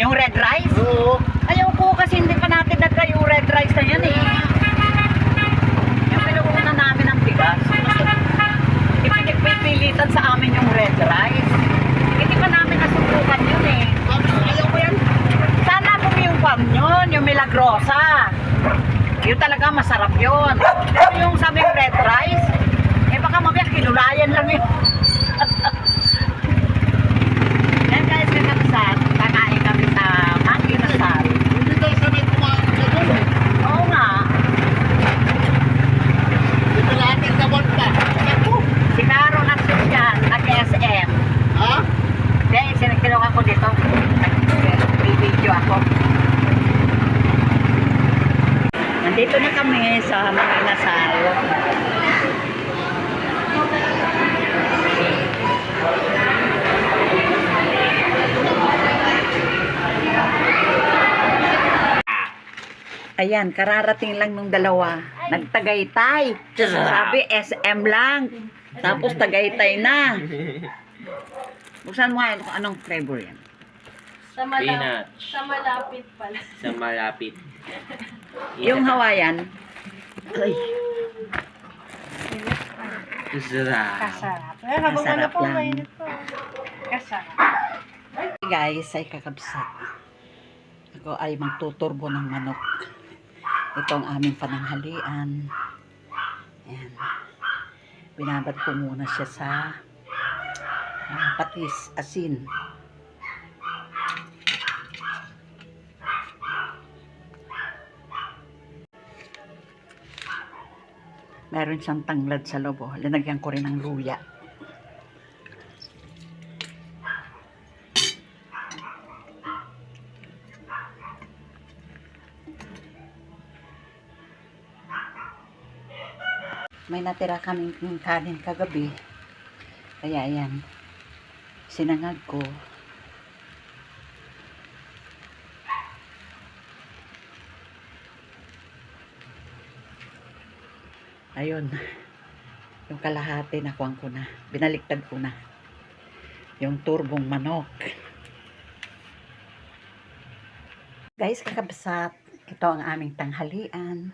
Yung red rice? Oo. Ayoko kasi hindi pa natin nagka yung red rice na yan eh. Yung pinukunan namin ng bigas. Ipinipilitan sa amin yung red rice. Hindi pa namin nasubukan yun eh. Ayaw ko yan. Sana kung yung pam yun, yung milagrosa. Yun talaga masarap yun. Pero yung sabi yung red rice, eh baka mamaya kinulayan lang yun. Yan guys, kakabsat, kakain kami sa Manginasal. Hindi tayo sanay kumain ka doon eh. Oo nga, Hindi pa natin gawin pa. Ako. si Caro na yan, nag-SM. Ha? Dahil sinagkilong ako dito, nag-video ako. Nandito na kami sa Manginasal. Ayan, kararating lang nung dalawa. Nagtagaytay. Sabi, SM lang. Tapos Tagaytay na. Buksan mo nga kung anong flavor yan. Peanut. Sa malapit pala. Sa malapit. Yung Hawaiian. Ay, Sarap. Kasarap. Eh, habang Masarap ano po, lang. mainit po. Kasarap. guys, ay kakabsat. Ako ay magtuturbo ng manok. Ito ang aming pananghalian. Ayan. Binabad ko muna siya sa patis, asin. Meron siyang tanglad sa loob. Oh. Linagyan ko rin ng luya. May natira kaming kanin kagabi. Kaya ayan. Sinangag ko. Ayun. Yung kalahati nakuha ko na. Binaliktad ko na. Yung turbong manok. Guys, kakabsat. Ito ang aming tanghalian.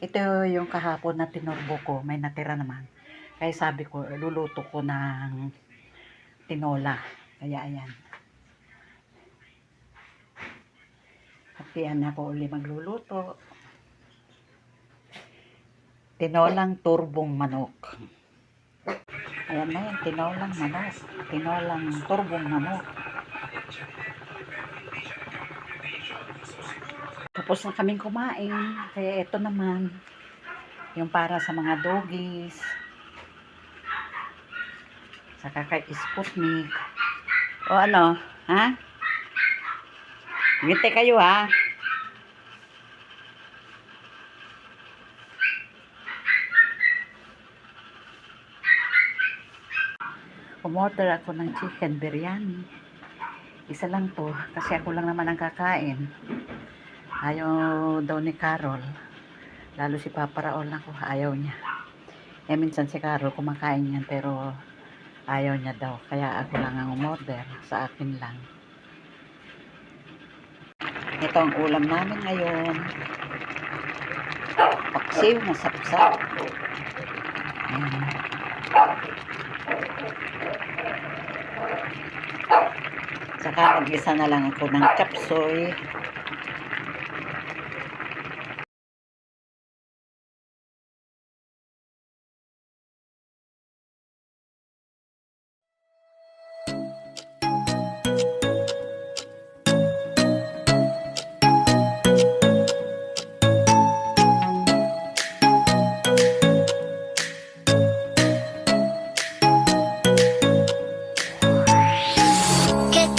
Ito yung kahapon na tinurbo ko. May natira naman. Kaya sabi ko, luluto ko ng tinola. Kaya ayan. At yan ako uli magluluto. Tinolang turbong manok. Ayan na yan, tinolang manok. Tinolang turbong manok. Tapos na kaming kumain. Kaya ito naman, yung para sa mga doggies. Saka kay Sputnik. O ano, ha? Hintay kayo, ha? Umorder ako ng chicken biryani. Isa lang to, kasi ako lang naman ang kakain. Ayaw daw ni Carol. Lalo si Papa Raul ako, ayaw niya. Eh minsan si Carol kumakain yan, pero ayaw niya daw. Kaya ako lang ang umorder, sa akin lang. Ito ang ulam namin ngayon. Paksiw na sapsap. Ayan. Saka mag-isa na lang ako ng chapsoy. Get